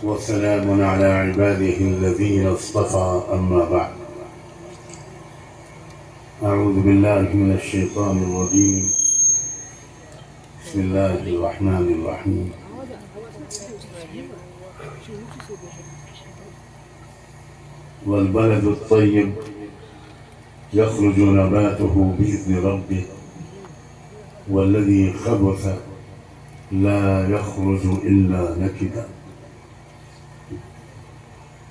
وسلام على عباده الذين اصطفى أما بعد. أعوذ بالله من الشيطان الرجيم. بسم الله الرحمن الرحيم. والبلد الطيب يخرج نباته بإذن ربه والذي خبث لا يخرج إلا نكدا.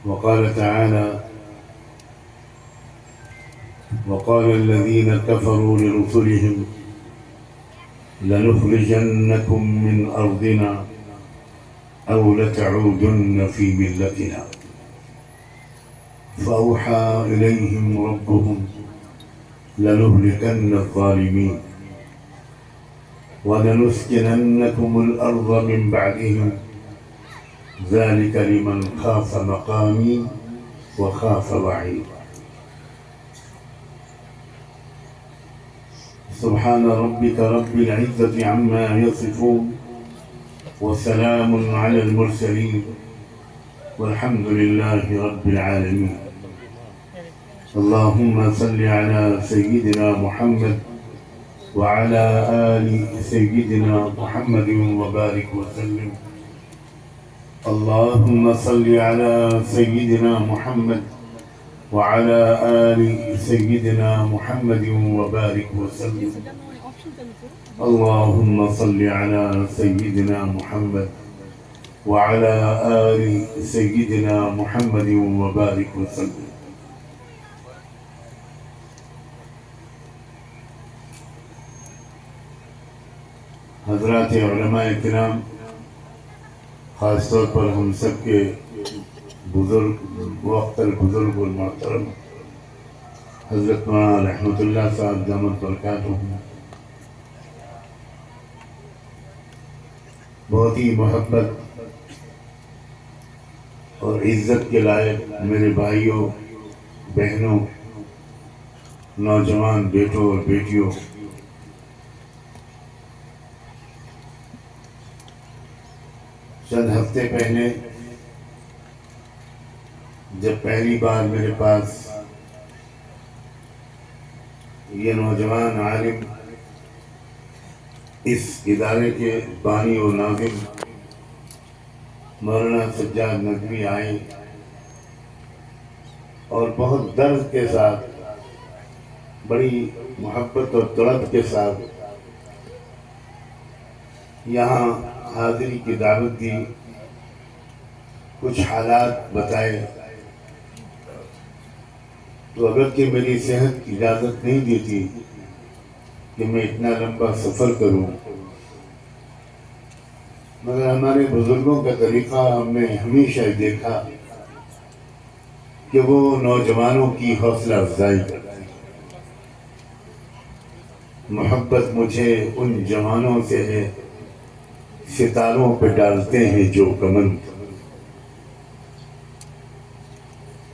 وقال تعالى: وقال الذين كفروا لرسلهم لنخرجنكم من أرضنا أو لتعودن في ملتنا فأوحى إليهم ربهم لنهلكن الظالمين ولنسكننكم الأرض من بعدهم ذلك لمن خاف مقامي وخاف وعيد. سبحان ربك رب العزة عما يصفون وسلام على المرسلين والحمد لله رب العالمين. اللهم صل على سيدنا محمد وعلى آل سيدنا محمد وبارك وسلم. اللهم صل على سيدنا محمد وعلى آل سيدنا محمد وبارك وسلم. اللهم صل على سيدنا محمد وعلى آل سيدنا محمد وبارك وسلم. حضرات علماء کرام، خاص طور پر ہم سب کے بزرگ وقت البزرگ المحترم حضرت مولانا رحمت اللہ صاحب دامت برکاتہ، بہت ہی محبت اور عزت کے لائق میرے بھائیوں، بہنوں، نوجوان بیٹوں اور بیٹیوں، چند ہفتے پہلے جب پہلی بار میرے پاس یہ نوجوان عالم، اس ادارے کے بانی و ناظم مولانا سجاد ندوی آئے اور بہت درد کے ساتھ، بڑی محبت اور طلب کے ساتھ یہاں حاضری کی دعوت دی، کچھ حالات بتائے، تو اگرچہ میری صحت اجازت نہیں دیتی کہ میں اتنا لمبا سفر کروں، مگر ہمارے بزرگوں کا طریقہ ہم نے ہمیشہ دیکھا کہ وہ نوجوانوں کی حوصلہ افزائی کرتے ہیں۔ محبت مجھے ان جوانوں سے ہے ستاروں پہ ڈالتے ہیں جو کمند،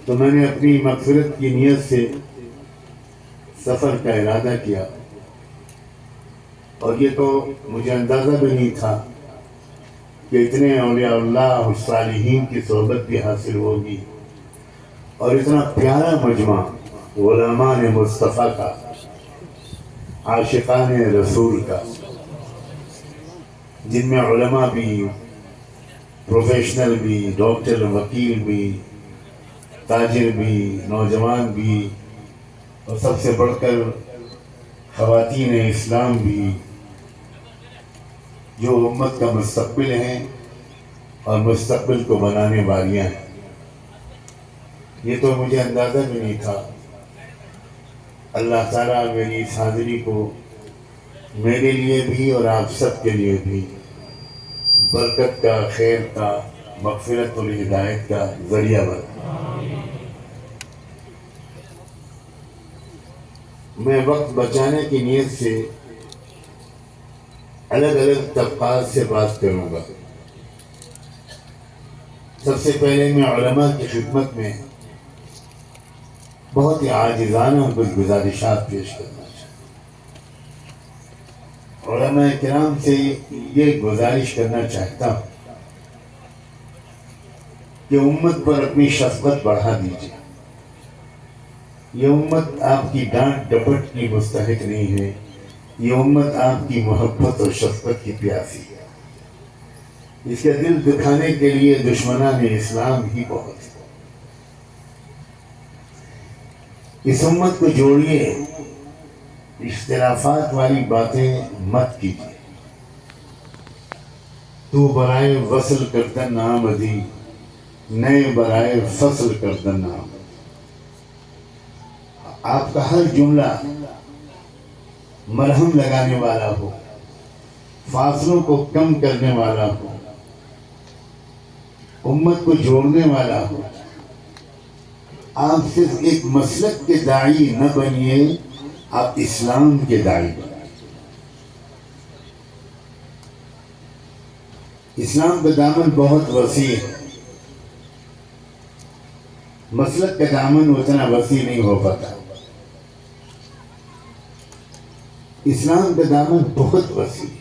تو میں نے اپنی مغفرت کی نیت سے سفر کا ارادہ کیا، اور یہ تو مجھے اندازہ بھی نہیں تھا کہ اتنے اولیاء اللہ اور صالحین کی صحبت بھی حاصل ہوگی، اور اتنا پیارا مجمع غلامان مصطفیٰ کا، عاشقان رسول کا، جن میں علماء بھی، پروفیشنل بھی، ڈاکٹر، وکیل بھی، تاجر بھی، نوجوان بھی، اور سب سے بڑھ کر خواتین اسلام بھی، جو امت کا مستقبل ہیں اور مستقبل کو بنانے والیاں ہیں۔ یہ تو مجھے اندازہ بھی نہیں تھا۔ اللہ تعالیٰ میری اس حاضری کو میرے لیے بھی اور آپ سب کے لیے بھی برکت کا، خیر کا، مغفرت اور ہدایت کا ذریعہ بنا۔ میں وقت بچانے کی نیت سے الگ الگ طبقات سے بات کروں گا۔ سب سے پہلے میں علماء کی خدمت میں بہت ہی عاجزانہ کچھ گزارشات پیش کرنا چاہتا ہوں۔ علماء کرام سے یہ گزارش کرنا چاہتا ہوں کہ امت پر اپنی شفقت بڑھا دیجیے. یہ امت آپ کی ڈانٹ ڈپٹ کی مستحق نہیں ہے. یہ امت آپ کی محبت اور شفقت کی پیاسی ہے. اس کا دل دکھانے کے لیے دشمنان اسلام ہی بہت ہے. اس امت کو جوڑیے، اختلافات والی باتیں مت کیجیے. تو برائے وصل کردن آمدی، نئے برائے فصل کردن آمدی. آپ کا ہر جملہ مرہم لگانے والا ہو، فاصلوں کو کم کرنے والا ہو، امت کو جوڑنے والا ہو. آپ صرف ایک مسلک کے داعی نہ بنیے، آپ اسلام کے داعی بنیے. اسلام کا دامن بہت وسیع ہے. مسلک کا دامن اتنا وسیع نہیں ہو پاتا. اسلام کا دامن بہت وسیع ہے.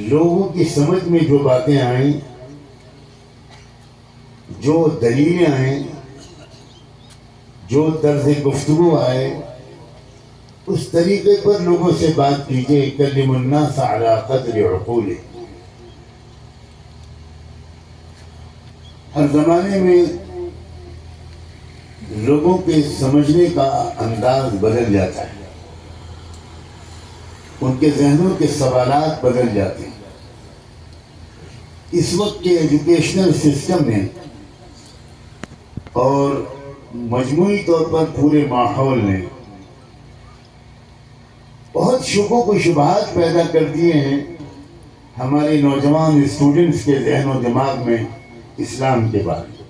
لوگوں کی سمجھ میں جو باتیں آئیں، جو دلیلیں آئیں، جو طرز گفتگو آئے، اس طریقے پر لوگوں سے بات کیجیے. کلم الناس علی قدر عقولہ. ہر زمانے میں لوگوں کے سمجھنے کا انداز بدل جاتا ہے، ان کے ذہنوں کے سوالات بدل جاتے ہیں. اس وقت کے ایجوکیشنل سسٹم نے اور مجموعی طور پر پورے ماحول نے بہت شکوک و شبہات پیدا کر دیے ہیں ہمارے نوجوان اسٹوڈنٹس کے ذہن و دماغ میں اسلام کے بارے میں.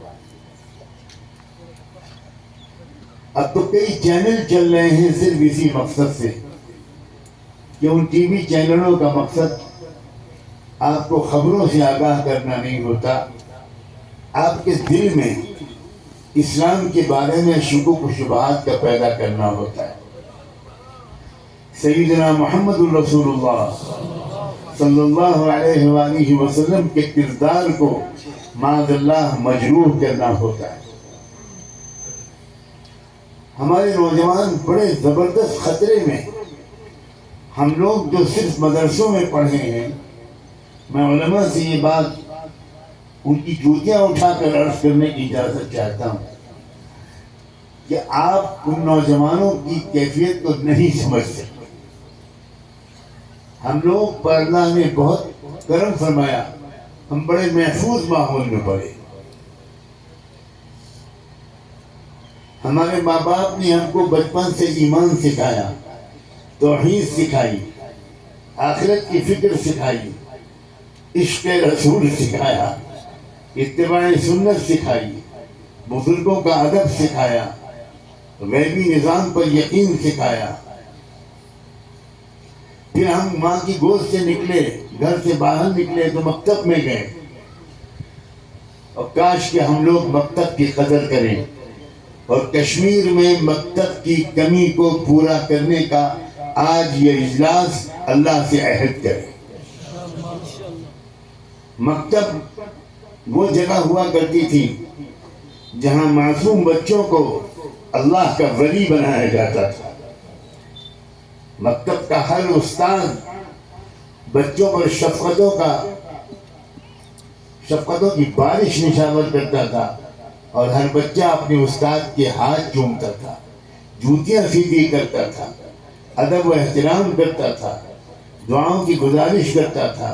اب تو کئی چینل چل رہے ہیں صرف اسی مقصد سے کہ ان ٹی وی چینلوں کا مقصد آپ کو خبروں سے آگاہ کرنا نہیں ہوتا، آپ کے دل میں اسلام کے بارے میں شکوک و شبہات کا پیدا کرنا ہوتا ہے. سیدنا محمد الرسول اللہ صلی اللہ علیہ وآلہ وسلم کے کردار کو معاذ اللہ مجروح کرنا ہوتا ہے. ہمارے نوجوان بڑے زبردست خطرے میں. ہم لوگ جو صرف مدرسوں میں پڑھے ہیں، میں علماء سے یہ بات ان کی جوتیاں اٹھا کر عرض کرنے کی اجازت چاہتا ہوں کہ آپ ان نوجوانوں کی کیفیت کو نہیں سمجھ سکتے. ہم لوگ پر اللہ نے بہت کرم فرمایا، ہم بڑے محفوظ ماحول میں پڑے. ہمارے ماں باپ نے ہم کو بچپن سے ایمان سکھایا، توحید سکھائی، آخرت کی فکر سکھائی، عشق رسول سکھایا، اتباع سنت سکھائی، بزرگوں کا ادب سکھایا، غیبی نظام پر یقین سکھایا. پھر ہم ماں کی گود سے نکلے، گھر سے باہر نکلے تو مکتب میں گئے. اور کاش کہ ہم لوگ مکتب کی قدر کریں اور کشمیر میں مکتب کی کمی کو پورا کرنے کا آج یہ اجلاس اللہ سے عہد کرے. مکتب وہ جگہ ہوا کرتی تھی جہاں معصوم بچوں کو اللہ کا ولی بنایا جاتا تھا. مکتب کا ہر استاد بچوں پر شفقتوں کی بارش نشاور کرتا تھا اور ہر بچہ اپنے استاد کے ہاتھ چومتا تھا، جوتیاں سیدھی کرتا تھا، ادب و احترام کرتا تھا، دعاؤں کی گزارش کرتا تھا.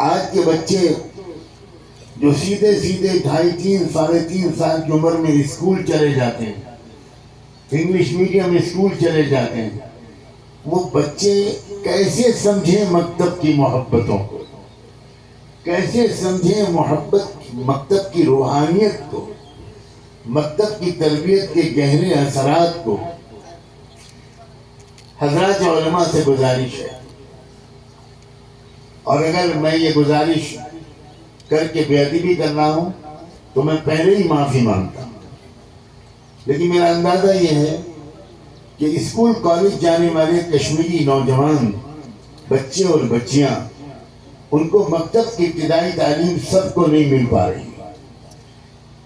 آج کے بچے جو سیدھے 2.5 ساڑھے 3 سال کی عمر میں اسکول چلے جاتے ہیں، انگلش میڈیم اسکول چلے جاتے ہیں، وہ بچے کیسے سمجھیں مکتب کی محبتوں کو، کیسے سمجھیں مکتب کی روحانیت کو، مکتب کی تربیت کے گہرے اثرات کو. حضرات علماء سے گزارش ہے، اور اگر میں یہ گزارش کر کے بے ادبی کر رہا ہوں تو میں پہلے ہی معافی مانگتا ہوں. لیکن میرا اندازہ یہ ہے کہ اسکول کالج جانے والے کشمیری نوجوان بچے اور بچیاں، ان کو مکتب کی ابتدائی تعلیم سب کو نہیں مل پا رہی.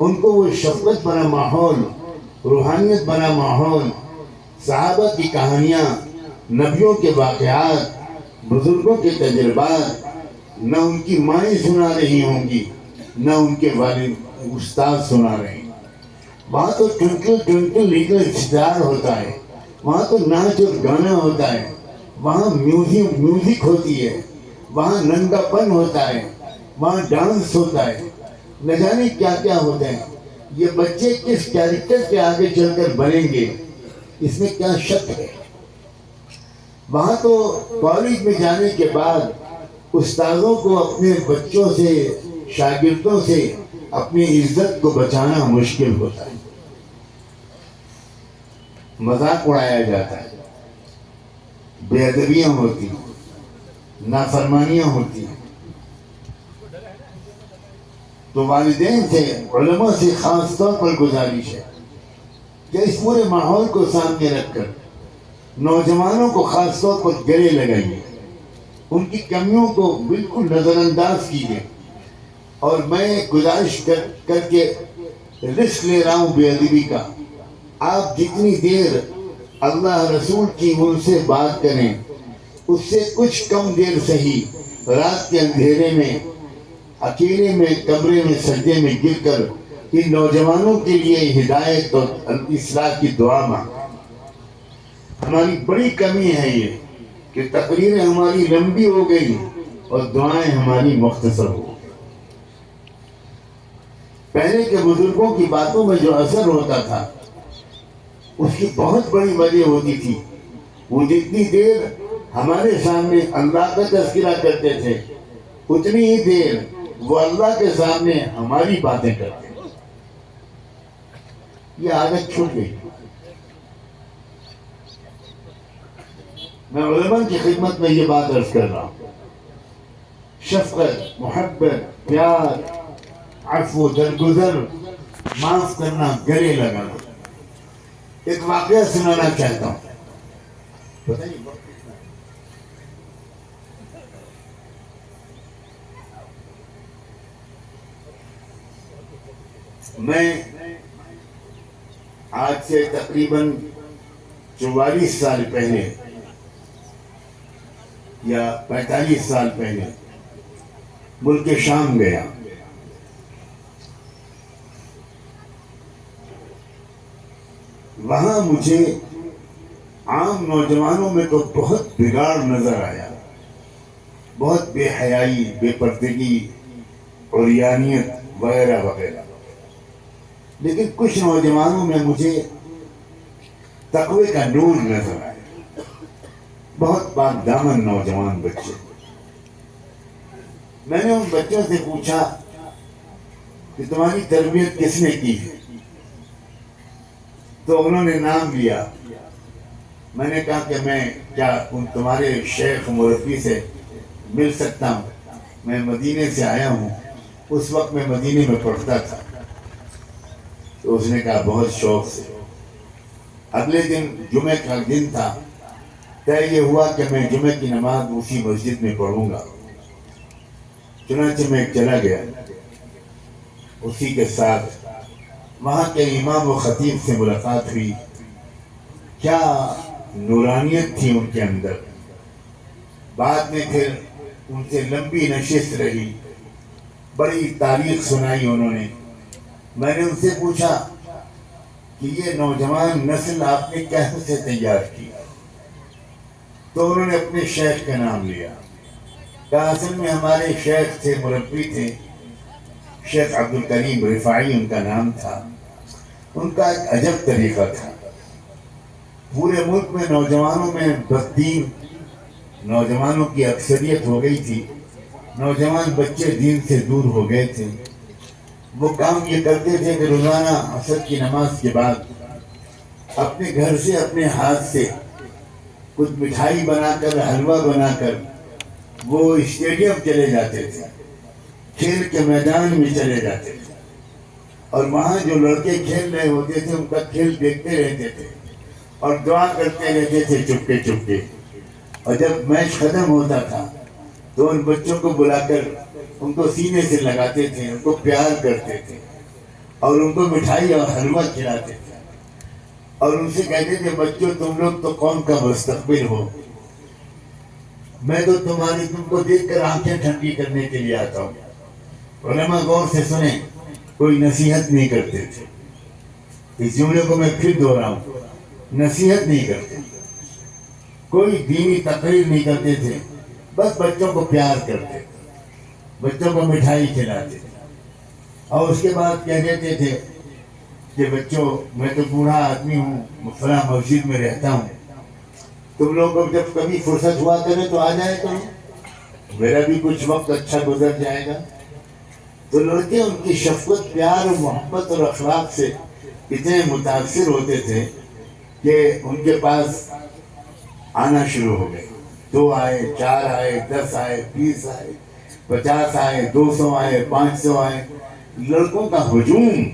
ان کو وہ شفقت بنا ماحول، روحانیت بنا ماحول، صحابہ کی کہانیاں، نبیوں کے واقعات، بزرگوں کے تجربات نہ ان کی مائیں سنا رہی ہوں گی، نہ ان کے والد استاد سنا رہے ہیں. وہاں تو ٹوئنکل ٹوئنکل لٹل اسٹار ہوتا ہے، وہاں تو ناچ اور گانا ہوتا ہے، وہاں میوزک ہوتی ہے، وہاں ننگا پن ہوتا ہے، وہاں ڈانس ہوتا ہے، نہ جانے کیا کیا ہوتا ہے. یہ بچے کس کیریکٹر کے آگے چل کر بنیں گے، اس میں کیا شک ہے. وہاں تو کالج میں جانے کے بعد استاذوں کو اپنے بچوں سے، شاگردوں سے اپنی عزت کو بچانا مشکل ہوتا ہے. مذاق اڑایا جاتا ہے، بے ادبیاں ہوتی ہیں، نافرمانیاں ہوتی ہیں. تو والدین سے، علماء سے خاص طور پر گزارش ہے کہ اس پورے ماحول کو سامنے رکھ کر نوجوانوں کو خاص طور پر گلے لگائیے، ان کی کمیوں کو بالکل نظر انداز کیجیے. اور میں گزارش کر کے رسک لے رہا ہوں بے ادبی کا. آپ جتنی دیر اللہ رسول کی ان سے بات کریں، اس سے کچھ کم دیر صحیح رات کے اندھیرے میں، اکیلے میں، کمرے میں سجدے میں گر کر ان نوجوانوں کے لیے ہدایت اور اصلاح کی دعا مانگیں. ہماری بڑی کمی ہے یہ کہ تقریریں ہماری لمبی ہو گئی اور دعائیں ہماری مختصر ہو گئی. پہلے کے بزرگوں کی باتوں میں جو اثر ہوتا تھا، اس کی بہت بڑی وجہ ہوتی تھی. وہ جتنی دیر ہمارے سامنے اللہ کا تذکرہ کرتے تھے، اتنی ہی دیر وہ اللہ کے سامنے ہماری باتیں کرتے تھے. یہ عادت چھوٹ گئی. میں علماء کی خدمت میں یہ بات عرض کر رہا ہوں. شفقت، محبت، پیار، عفو، درگزر، معاف کرنا، گلے لگانا. ایک واقعہ سنانا چاہتا ہوں. میں آج سے تقریباً 44 سال پہلے یا 45 سال پہلے ملک شام گیا. وہاں مجھے عام نوجوانوں میں تو بہت بگاڑ نظر آیا، بہت بے حیائی، بے پردگی، عریانیت وغیرہ وغیرہ. لیکن کچھ نوجوانوں میں مجھے تقوی کا نور نظر آیا. بہت پاک دامن نوجوان بچے. میں نے ان بچوں سے پوچھا کہ تمہاری تربیت کس نے کی ہے؟ تو انہوں نے نام لیا. میں نے کہا کہ میں کیا تمہارے شیخ مربی سے مل سکتا ہوں؟ میں مدینے سے آیا ہوں، اس وقت میں مدینے میں پڑھتا تھا. تو اس نے کہا بہت شوق سے. اگلے دن جمعہ کا دن تھا. طے یہ ہوا کہ میں جمعہ کی نماز اسی مسجد میں پڑھوں گا. چنانچہ میں چلا گیا. اسی کے ساتھ وہاں کے امام و خطیب سے ملاقات ہوئی. کیا نورانیت تھی ان کے اندر. بعد میں پھر ان سے لمبی نشست رہی، بڑی تاریخ سنائی انہوں نے. میں نے ان سے پوچھا کہ یہ نوجوان نسل آپ نے کیسے تیار کی؟ تو انہوں نے اپنے شیخ کا نام لیا. کہا اصل میں ہمارے شیخ تھے، مربی تھے، شیخ عبدالکریم رفاعی ان کا نام تھا. ان کا ایک عجب طریقہ تھا. پورے ملک میں نوجوانوں میں بددین نوجوانوں کی اکثریت ہو گئی تھی. نوجوان بچے دین سے دور ہو گئے تھے. وہ کام یہ کرتے تھے کہ روزانہ عصر کی نماز کے بعد اپنے گھر سے، اپنے ہاتھ سے کچھ مٹھائی بنا کر، حلوہ بنا کر وہ اسٹیڈیم چلے جاتے تھے، کھیل کے میدان میں چلے جاتے تھے. اور وہاں جو لڑکے کھیل رہے ہوتے تھے ان کا کھیل دیکھتے رہتے تھے. اور دعا کرتے رہتے تھے چپکے چپکے. اور جب میچ ختم ہوتا تھا تو ان بچوں کو بلا کر ان کو سینے سے لگاتے تھے، ان کو پیار کرتے تھے اور ان کو مٹھائی اور حلوہ کھلاتے تھے اور ان سے کہتے تھے بچوں تم لوگ تو قوم کا مستقبل ہو، میں تو تم کو دیکھ کر آنکھیں ٹھنڈی کرنے کے لیے آتا ہوں. علماء غور سے سنیں، کوئی نصیحت نہیں کرتے تھے. اس جملے کو میں پھر دوہراؤں، نصیحت نہیں کرتے، کوئی دینی تقریر نہیں کرتے تھے، بس بچوں کو پیار کرتے، بچوں کو مٹھائی کھلاتے تھے. اور اس کے بعد کہہ دیتے تھے کہ بچوں میں تو بوڑھا آدمی ہوں، فلاں مسجد میں رہتا ہوں، تم لوگ کو جب کبھی فرصت ہوا کرے تو آ جائے کرو، میرا بھی کچھ وقت اچھا گزر جائے گا. تو لڑکے ان کی شفقت، پیار اور محبت اور اخلاق سے اتنے متاثر ہوتے تھے کہ ان کے پاس آنا شروع ہو گئے. 2 آئے، 4 آئے، 10 آئے، 20 آئے، 50 آئے، 200 آئے، 500 آئے. لڑکوں کا ہجوم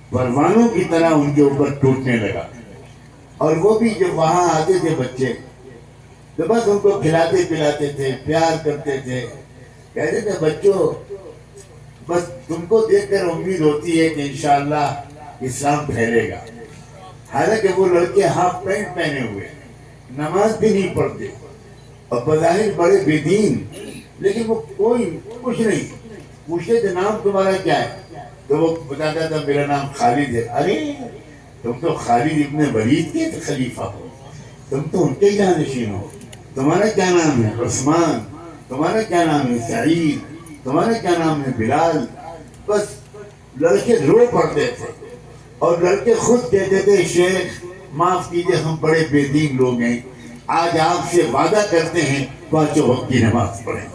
پروانوں کی طرح ان کے اوپر ٹوٹنے لگا. اور وہ بھی جب وہاں آتے تھے بچے تو بس ان کو کھلاتے پلاتے تھے، پیار کرتے تھے، کہتے تھے بچوں بس تم کو دیکھ کر امید ہوتی ہے کہ انشاءاللہ اسلام پھیلے گا. حالانکہ وہ لڑکے ہاف پینٹ پہنے ہوئے، نماز بھی نہیں پڑھتے اور بظاہر بڑے بے دین، لیکن وہ کوئی کچھ نہیں. پوچھتے تھے نام تمہارا کیا ہے تو وہ بتاتا تھا میرا نام خالد ہے. ارے تم تو خالد ابن ولید کے خلیفہ ہو، تم تو ان کے جانشین ہو. تمہارا کیا نام ہے؟ عثمان. تمہارا کیا نام ہے؟ سعید. تمہارا کیا نام ہے؟ بلال. بس لڑکے رو پڑتے تھے اور لڑکے خود کہتے تھے شیخ معاف کیجئے ہم بڑے بے دین لوگ ہیں، آج آپ سے وعدہ کرتے ہیں 5 وقت کی نماز پڑھیں.